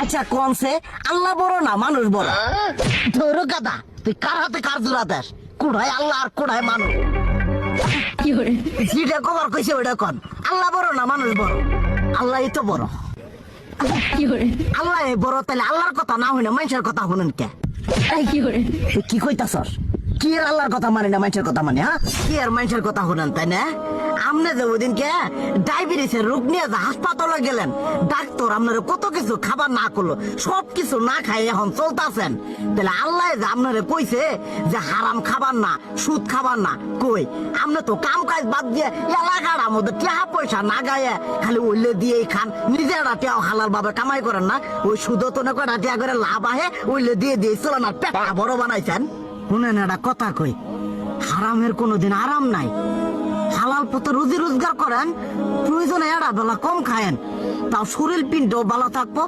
আচ্ছা কনসে আল্লাহ বড় না মানুষ বড়? ধরো গাদা, তুই কার হাতে কার জোড়া দেশ? কুড়ায় আল্লাহ আর কুড়ায় মানুষ। যেটা কবার কইছে ওইটা কন। আল্লাহ বড় না মানুষ বড়? আল্লাহই তো বড়। আল্লাহ বড়, তাহলে আল্লাহর কথা না হই না মানুষের কথা শুনেন কে? তুই কি কইতাছস? কি আর আল্লাহর কথা মানে না মানুষের কথা মানে? হ্যাঁ, কি আর মানুষের কথা শুনেন, তাই না? আমনে যে ওইদিনকে ডায়াবেটিসের রোগ নিয়ে যে হাসপাতালে গেলেন, ডাক্তার আপনারা কত কিছু খাবার না করলো, সব কিছু না খাই এখন চলতেছেন। তাহলে আল্লাহ যে আপনারা কইছে যে হারাম খাবার না, সুদ খাবার না, কই আপনি তো কাম কাজ বাদ দিয়ে এলাকার মধ্যে টাকা পয়সা না গায়ে খালি ওইলে দিয়েই খান। নিজেরা টেও হালাল ভাবে কামাই করেন না, ওই সুদ তো না কটা টেয়া করে লাভ আহে ওইলে দিয়ে দিয়ে চলেন আর পেটা বড় বানাইছেন। শুনেন একটা কথা কই, হারামের কোনোদিন আরাম নাই। হালাল পথে রুজি রোজগার করেন, প্রয়োজনে এড়া বেলা কম খায়েন, তাও শরীর পিণ্ড ভালো থাকবো।